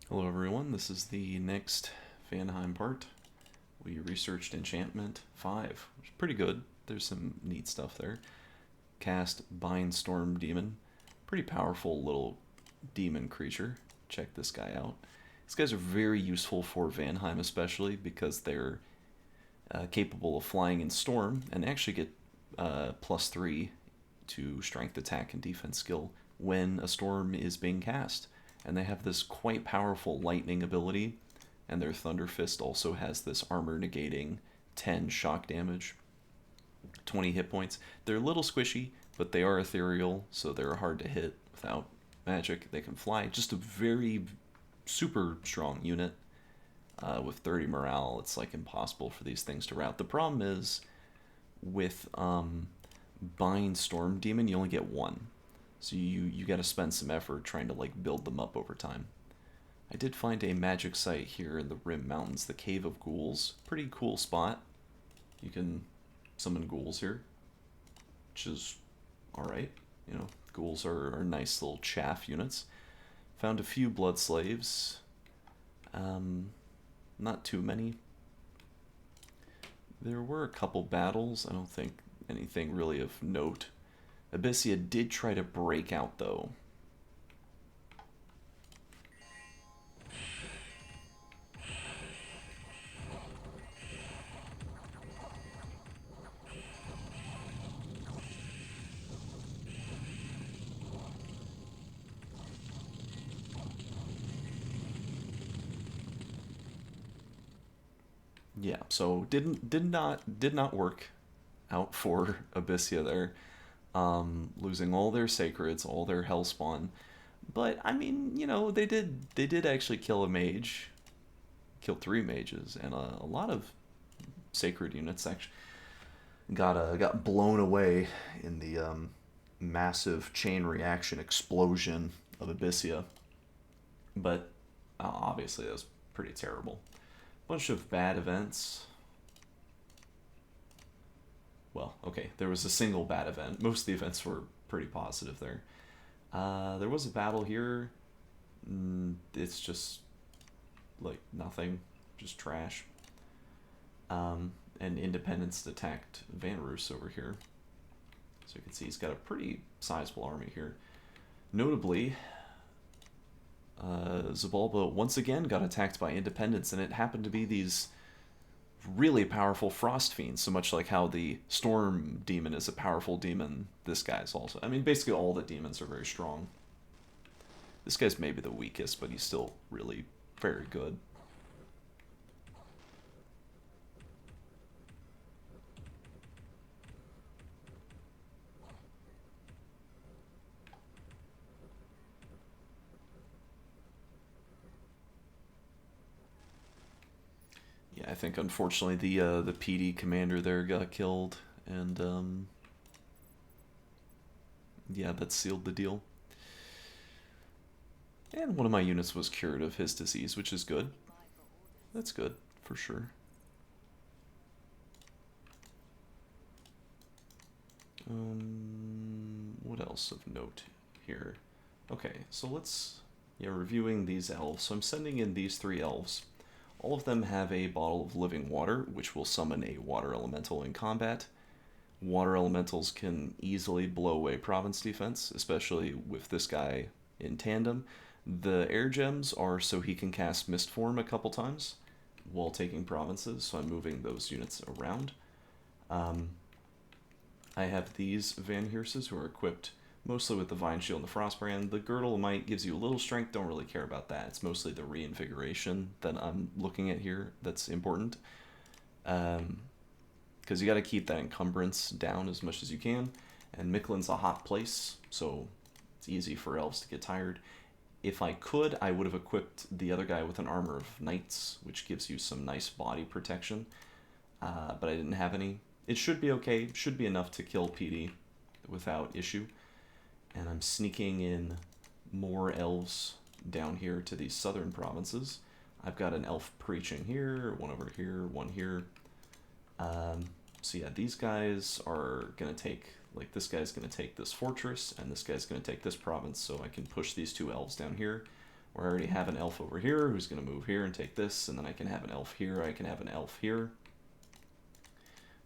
Hello everyone, this is the next Vanheim part. We researched Enchantment 5, which is pretty good. There's some neat stuff there. Cast Bind Storm Demon. Pretty powerful little demon creature. Check this guy out. These guys are very useful for Vanheim especially because they're capable of flying in Storm and actually get +3 to strength attack and defense skill when a storm is being cast. And they have this quite powerful lightning ability, and their Thunder Fist also has this armor negating 10 shock damage, 20 hit points. They're a little squishy, but they are ethereal, so they're hard to hit without magic. They can fly. Just a very super strong unit. With 30 morale, it's like impossible for these things to rout. The problem is with Bind Storm Demon, you only get one. So you got to spend some effort trying to like build them up over time. I did find a magic site here in the Rim Mountains, the Cave of Ghouls. Pretty cool spot. You can summon ghouls here, which is alright. You know, ghouls are nice little chaff units. Found a few blood slaves. Not too many. There were a couple battles. I don't think anything really of note. Abyssia did try to break out, though. Yeah, so did not work out for Abyssia there. Losing all their sacreds, all their hellspawn. But I mean, you know, they did actually kill a mage, kill 3 mages, and a lot of sacred units actually got blown away in the massive chain reaction explosion of Abyssia. But obviously that was pretty terrible. Bunch of bad events. Well, okay, there was a single bad event. Most of the events were pretty positive there. There was a battle here. It's just like nothing, just trash. And Independence attacked Van Roos over here. So you can see he's got a pretty sizable army here. Notably, Zabalba once again got attacked by Independence, and it happened to be these really powerful frost fiends, so much like how the storm demon is a powerful demon. This guy's also, I mean, basically all the demons are very strong. This guy's maybe the weakest, but he's still really very good. Yeah, I think unfortunately the PD commander there got killed, and yeah, that sealed the deal. And one of my units was cured of his disease, which is good. That's good for sure. What else of note here? Okay, so let's, yeah, reviewing these elves. So I'm sending in these 3 elves. All of them have a bottle of living water, which will summon a water elemental in combat. Water elementals can easily blow away province defense, especially with this guy in tandem. The air gems are so he can cast Mist Form a couple times while taking provinces, so I'm moving those units around. Um, I have these Van Heerses who are equipped mostly with the Vine Shield and the Frostbrand. The Girdle Might gives you a little strength, don't really care about that. It's mostly the reinvigoration that I'm looking at here that's important. Because you got to keep that encumbrance down as much as you can. And Miquelin's a hot place, so it's easy for elves to get tired. If I could, I would have equipped the other guy with an armor of knights, which gives you some nice body protection. But I didn't have any. It should be okay. Should be enough to kill PD without issue. And I'm sneaking in more elves down here to these southern provinces. I've got an elf preaching here, one over here, one here. So yeah, these guys are going to take, like this guy's going to take this fortress, and this guy's going to take this province, so I can push these 2 elves down here. where I already have an elf over here who's going to move here and take this, and then I can have an elf here, I can have an elf here.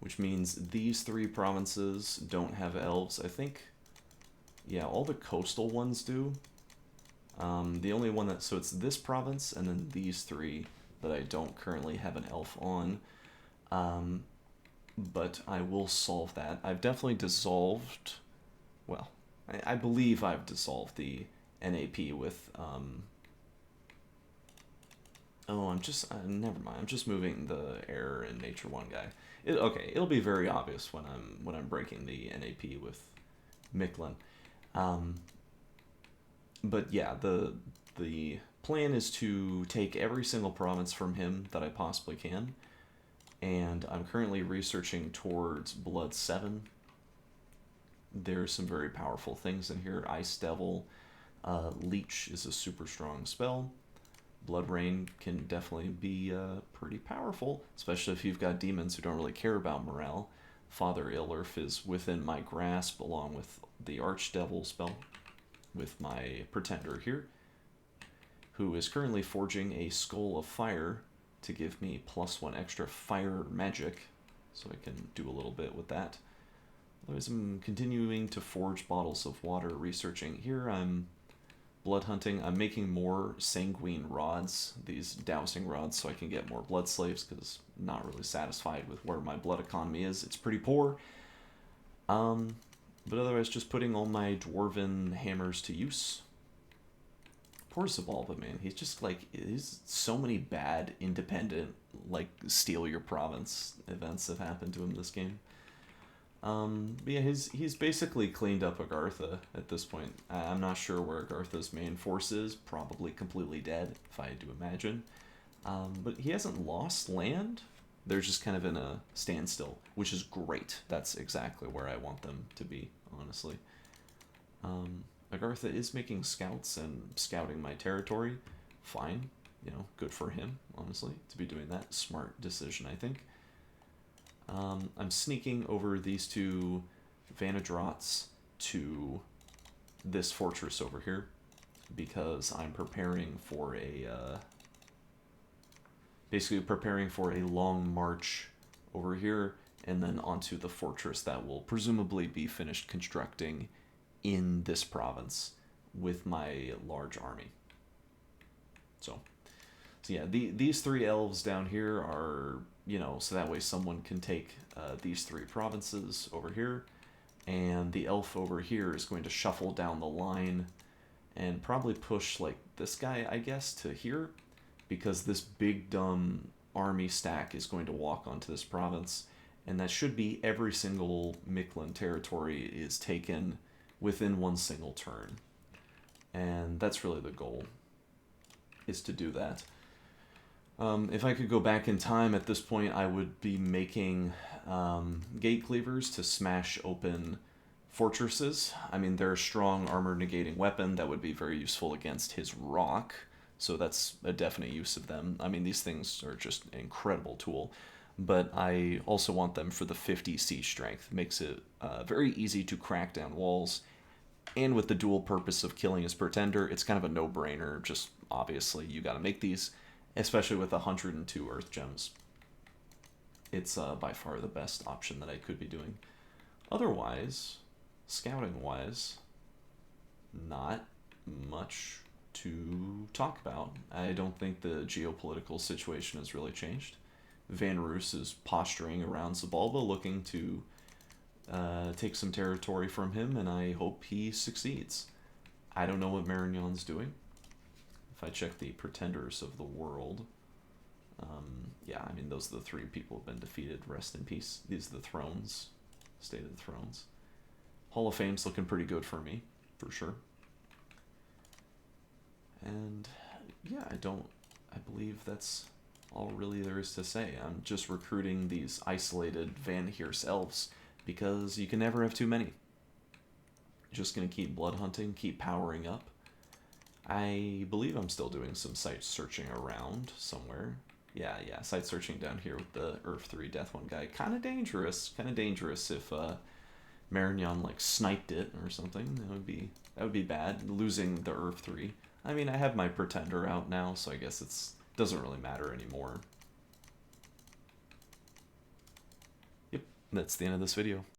Which means these 3 provinces don't have elves. I think, yeah, all the coastal ones do. The only one that, so it's this province and then these 3 that I don't currently have an elf on. But I will solve that. I've definitely dissolved, well, I believe I've dissolved the NAP with, never mind. I'm just moving the air and nature 1 guy. Okay, it'll be very obvious when I'm breaking the NAP with Micklin. But yeah, the plan is to take every single province from him that I possibly can, and I'm currently researching towards Blood 7. There's some very powerful things in here. Ice Devil, Leech is a super strong spell. Blood Rain can definitely be pretty powerful, especially if you've got demons who don't really care about morale. Father Illerf is within my grasp, along with the Archdevil spell, with my Pretender here, who is currently forging a Skull of Fire to give me +1 extra fire magic, so I can do a little bit with that. Otherwise, I'm continuing to forge bottles of water, researching. Here I'm blood hunting. I'm making more sanguine rods, these dowsing rods, so I can get more blood slaves, because I'm not really satisfied with where my blood economy is. It's pretty poor. But otherwise, just putting all my dwarven hammers to use. Poor Zabalba, man. He's just like, there's so many bad, independent, like, steal your province events have happened to him this game. But yeah, he's basically cleaned up Agartha at this point. I'm not sure where Agartha's main force is. Probably completely dead, if I had to imagine. But he hasn't lost land. They're just kind of in a standstill, which is great. That's exactly where I want them to be, honestly. Agartha is making scouts and scouting my territory. Fine. You know, good for him, honestly, to be doing that. Smart decision, I think. I'm sneaking over these 2 Vanadrots to this fortress over here, because I'm preparing for a, basically preparing for a long march over here, and then onto the fortress that will presumably be finished constructing in this province with my large army. So yeah, these 3 elves down here are, you know, so that way someone can take these 3 provinces over here, and the elf over here is going to shuffle down the line and probably push, like, this guy, I guess, to here, because this big dumb army stack is going to walk onto this province, and that should be every single Micklin territory is taken within 1 single turn. And that's really the goal, is to do that. If I could go back in time at this point, I would be making gate cleavers to smash open fortresses. I mean, they're a strong armor negating weapon that would be very useful against his rock, so that's a definite use of them. I mean, these things are just an incredible tool, but I also want them for the 50 siege strength. Makes it very easy to crack down walls, and with the dual purpose of killing his Pretender, it's kind of a no-brainer. Just obviously you got to make these, especially with 102 Earth Gems. It's by far the best option that I could be doing. Otherwise, scouting-wise, not much to talk about. I don't think the geopolitical situation has really changed. Van Roos is posturing around Zabalba, looking to take some territory from him, and I hope he succeeds. I don't know what Marignon's doing. If I check the Pretenders of the World, yeah, I mean, those are the 3 people who have been defeated. Rest in peace. These are the Thrones. State of the Thrones. Hall of Fame's looking pretty good for me, for sure. And yeah, I believe that's all really there is to say. I'm just recruiting these isolated Van Heers elves, because you can never have too many. Just gonna keep blood hunting, keep powering up. I believe I'm still doing some site searching around somewhere. Yeah, site searching down here with the Earth 3 Death 1 guy. Kind of dangerous if Marignon like sniped it or something. That would be bad. Losing the Earth 3. I mean, I have my Pretender out now, so I guess it's doesn't really matter anymore. Yep, that's the end of this video.